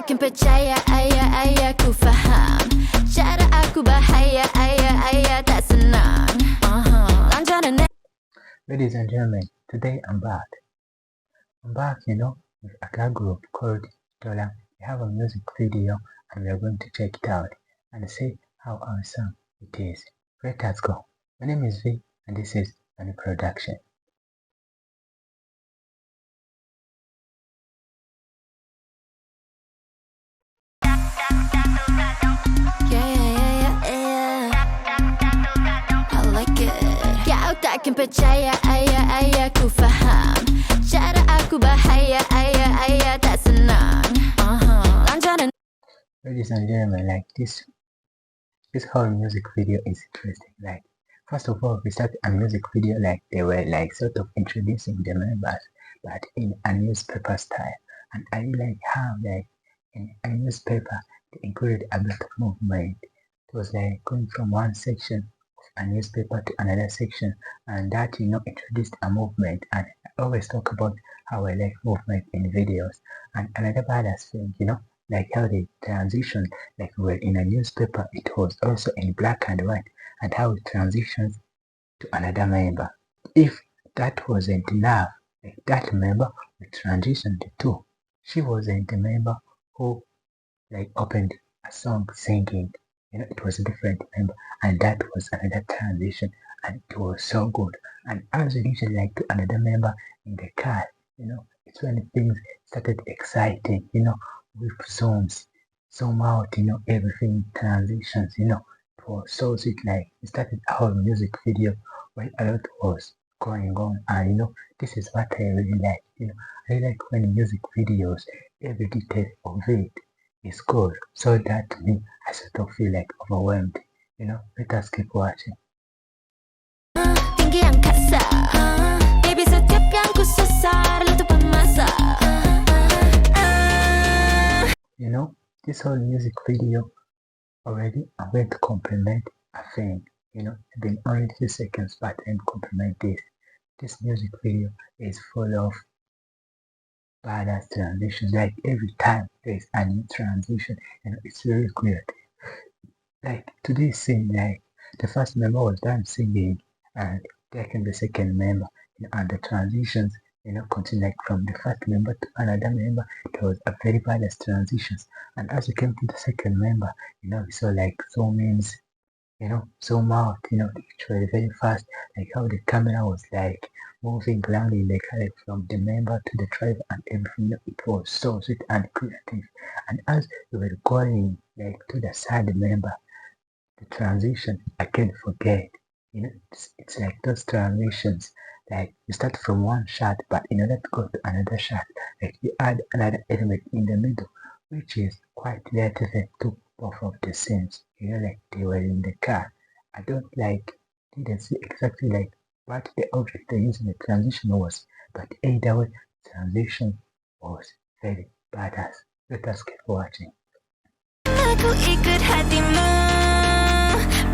takkan percaya ayah ku faham cara aku bahaya ayah tak senang. Ladies and gentlemen, today I'm back. With a girl group called DOLLA. We have a music video and we are going to check it out and see how awesome it is. Let us go. My name is V and this is a new production. Takkan percaya ayah ku faham cara aku bahaya ayah tak senang. Ladies and gentlemen, like this whole music video is interesting. Like, first of all, we started a music video like they were like sort of introducing the members, but in a newspaper style. And I like how like in a newspaper they included a bit of movement. It was like going from one section a newspaper to another section, and that introduced a movement. And I always talk about how I like movement in videos. And another badass thing, like how they transition, like we're in a newspaper, it was also in black and white, and how it transitions to another member. If that wasn't enough, like that member would transition to two. She wasn't the member who like opened a song singing. It was a different member, and that was another transition, and it was so good. And as we usually like to another member in the car, it's when things started exciting, with songs, zoom out, everything transitions, it was so sweet. Like we started a whole music video where a lot was going on, and this is what I really like. I like when music videos, every detail of it is good, so that me I sort of feel like overwhelmed. Let us keep watching. This whole music video already I'm going to compliment a thing. It's been only 2 seconds, but I'm compliment this. This music video is full of badass transitions. Like every time there's a new transition, it's really clear. Like today's scene, like the first member was done singing, and taking the second member, and the transitions, continue like from the first member to another member. It was a very badass transitions, and as we came to the second member, we saw like zoom ins, zoom out, literally very fast, like how the camera was like moving grandly, like from the member to the driver and everything. It was so sweet and creative. And as we were going like to the third member, the transition I can't forget. It's like those transitions, like you start from one shot, but in order to go to another shot, like you add another element in the middle, which is quite relative to both of the scenes. Like they were in the car. I didn't see exactly like what the object they used in the transition was, but either way, transition was very badass. Let us keep watching. Aku ikut hatimu,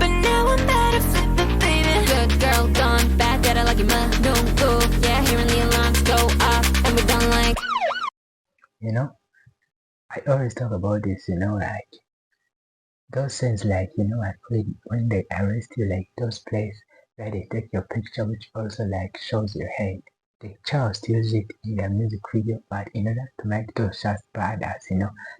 but now I'm better flipping, baby. Good girl gone bad, that I like it menunggu. Yeah, hearing the alarms go off, and we're done like. I always talk about this, like those scenes, like when they arrest you, like those places where they take your picture, which also like shows your head. They chose to use it in their music video, but in order to make those shots badass,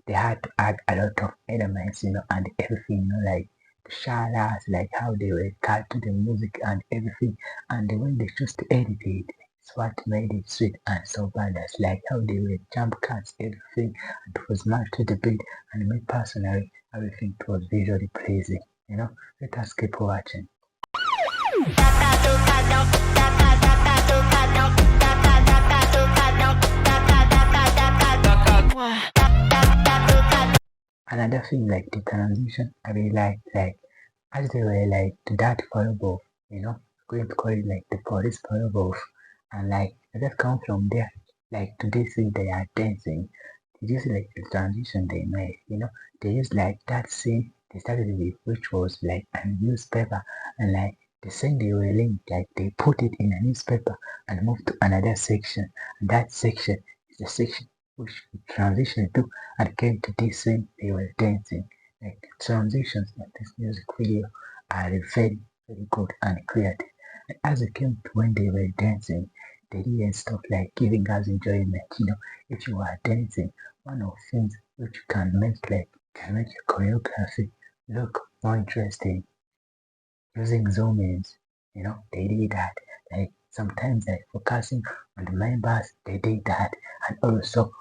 they had to add a lot of elements, and everything, like the shout-outs, like how they were cut to the music and everything, and the way they chose to edit it. It's what made it sweet and so badass, like how they were jump cuts, everything, and it was matched to the beat, and me personally, everything was visually pleasing. Let us keep watching. Another thing, like the transition, I really like as they were like to that photo booth, going to call it like the police photo booth, and like I just come from there, like to this scene they are dancing. Did you see like the transition they made? They used like that scene they started with, which was like a newspaper, and like the scene they were linked, like they put it in a newspaper and moved to another section, and that section is the section which we transitioned to and came to this scene, they were dancing. Like the transitions in this music video are very, very good and creative. And as it came to when they were dancing, they didn't stop like giving us enjoyment. If you are dancing, one of the things which can make your choreography look more interesting using zoom ins. They did that. Like sometimes like focusing on the members, they did that, and also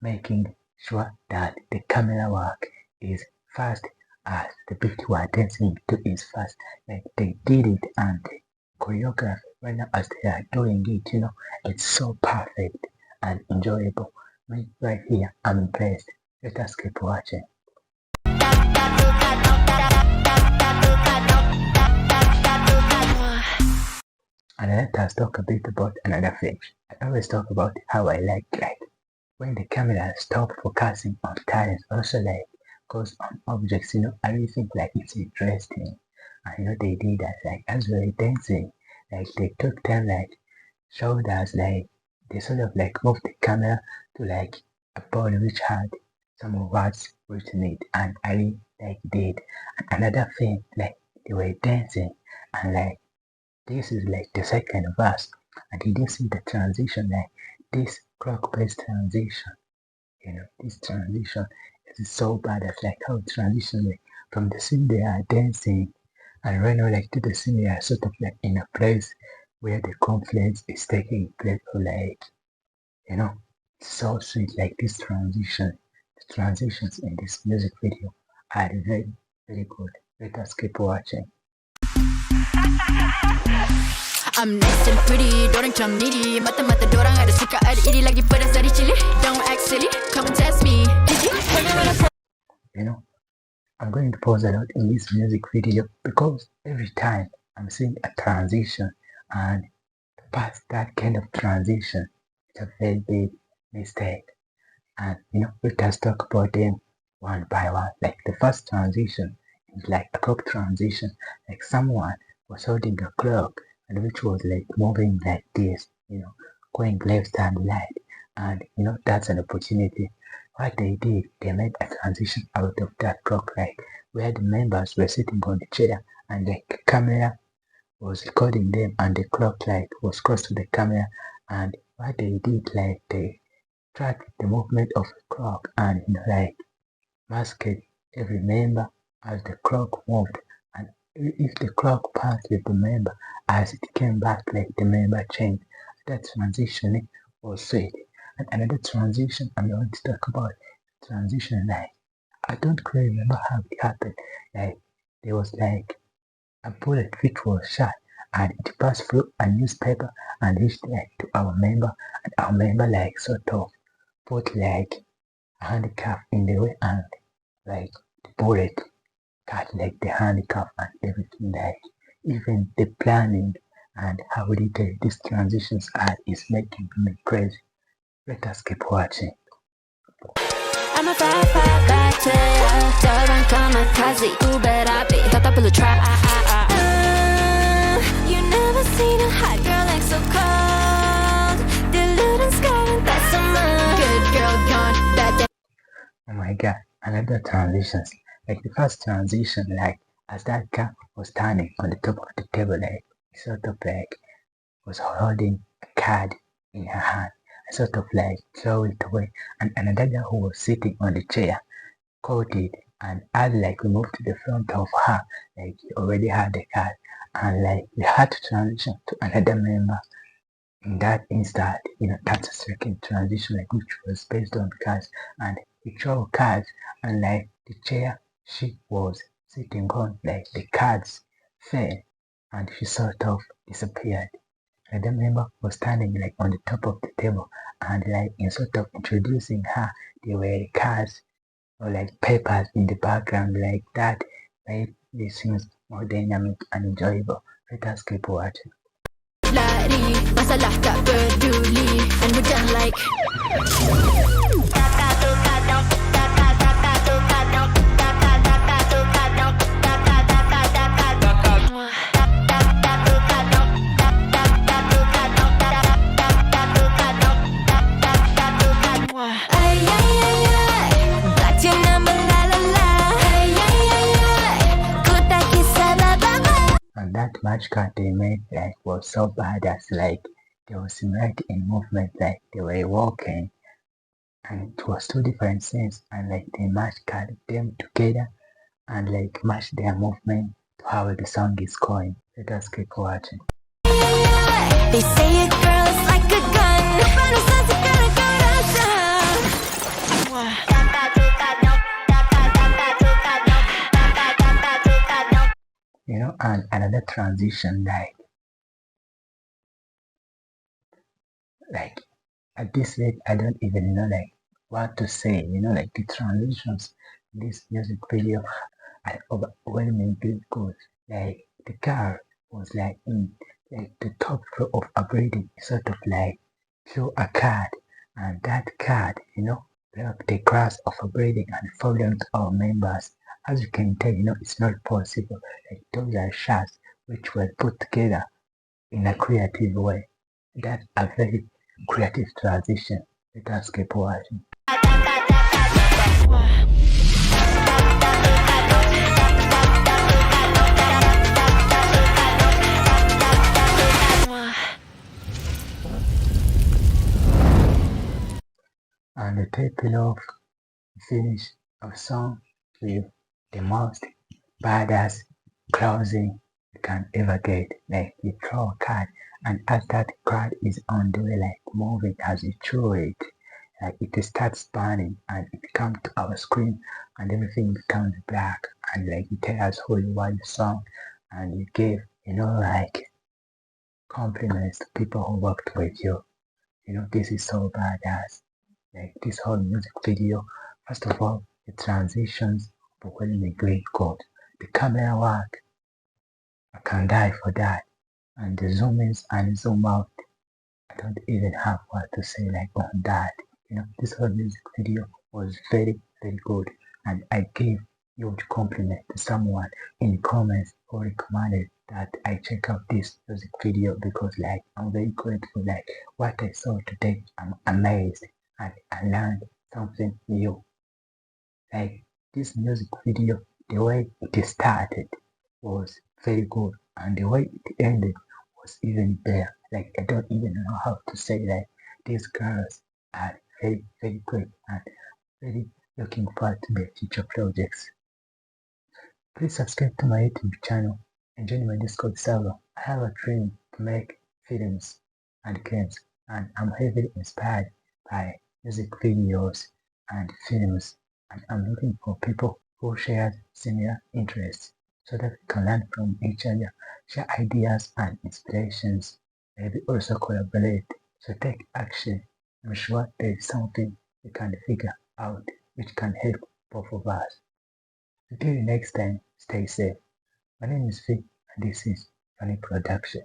making sure that the camera work is fast as the beat you are dancing to is fast. Like they did it, and the choreography right now as they are doing it, it's so perfect and enjoyable. Me right here, I'm impressed. Let us keep watching. And let us talk a bit about another thing. I always talk about how I like when the camera stop focusing on talent, also like goes on objects, I really think like it's interesting. And they did that like as we were dancing, like they took time like showed us like they sort of like moved the camera to like a board which had some words written it, and I really like did. And another thing, like they were dancing and like this is like the second verse, and did you see the transition, like this clock-based transition? This transition is so bad. It's like how it transition like from the scene they are dancing and right now like to the scene they are sort of like in a place where the conflict is taking place, or like it's so sweet. Like this transition, the transitions in this music video are very, very good. Let us keep watching. I'm nice and pretty, don't jump needy. Mata dorang ada suka ada iri lagi pedas dari chili. Don't act silly, come and test me. I'm going to pause a lot in this music video because every time I'm seeing a transition and past that kind of transition, it's a very big mistake. And let us talk about them one by one. Like the first transition is like a clock transition, like someone was holding a clock and which was like moving like this, going left and right. And that's an opportunity. What they did, they made a transition out of that clock, like where the members were sitting on the chair and the camera was recording them and the clock like was close to the camera. And what they did, like they tracked the movement of the clock and like masked every member as the clock moved. And if the clock passed with the member, as it came back, like the member changed. That transition was sweet. And another transition I'm going to talk about, transition like I don't clearly remember how it happened. Like there was like a bullet which was shot and it passed through a newspaper and reached like to our member, and our member like sort of put like a handicap in the way, and like the bullet cut like the handicap and everything. Like even the planning and how detailed these transitions are is making me crazy. Let us keep watching. I'm a bad player. Dorang kamikaze, berapi, tak perlu try. You never seen a hot girl like so cold. Deluding sky, that's a good girl gone bad. Oh my god, another transitions. Like the first transition, like as that guy was standing on the top of the table, like sort of like was holding a card in her hand. I sort of like throw it away, and another guy who was sitting on the chair caught it, and as like we moved to the front of her, like he already had the card, and like we had to transition to another member in that instant. That's a second transition, like which was based on cards, and he threw cards, and like the chair she was sitting on, like the cards fell, and she sort of disappeared. Another member was standing like on the top of the table, and like in sort of introducing her, there were cards or like papers in the background, like that made the scenes more dynamic and enjoyable. Let us keep watching. Lari, masalah tak peduli, and mudah like. match card they made like was so badass. Like they were simulated in movement, like they were walking, and it was two different scenes, and like they match card them together and like match their movement to how the song is going. Let us keep watching. They say a girl is like a gun. Renaissance is gonna go You know, and another transition like at this rate I don't even know like what to say, you know, like the transitions in this music video are overwhelmingly good. Like the car was like in like the top floor of a building, sort of like show a card, and that card, you know, block the glass of a building and fall down to our members. As you can tell, you know, it's not possible. Like those are shots which were put together in a creative way. That's a very creative transition. Let us keep watching. And the title of finish of song with the most badass closing you can ever get. Like you throw a card, and as that card is on the way, like moving as you throw it, like it starts burning and it comes to our screen and everything becomes black, and like you tell us who you are the song, and you give, you know, like compliments to people who worked with you. You know, this is so badass. Like this whole music video, first of all, the transitions overwhelmingly good. The camera work, I can die for that. And the zoom ins and zoom out, I don't even have what to say like on that. You know, this whole music video was very, very good. And I gave huge compliment to someone in the comments who recommended that I check out this music video because like I'm very grateful. Like what I saw today, I'm amazed and I learned something new. Like this music video, the way it started was very good, and the way it ended was even better. Like I don't even know how to say that these girls are very, very great and very looking forward to their future projects. Please subscribe to my YouTube channel and join my Discord server. I have a dream to make films and games, and I'm heavily inspired by music videos and films, and I'm looking for people who share similar interests so that we can learn from each other, share ideas and inspirations, maybe also collaborate. So take action. I'm sure there is something we can figure out which can help both of us. Until next time, stay safe. My name is V, and this is Funny Production.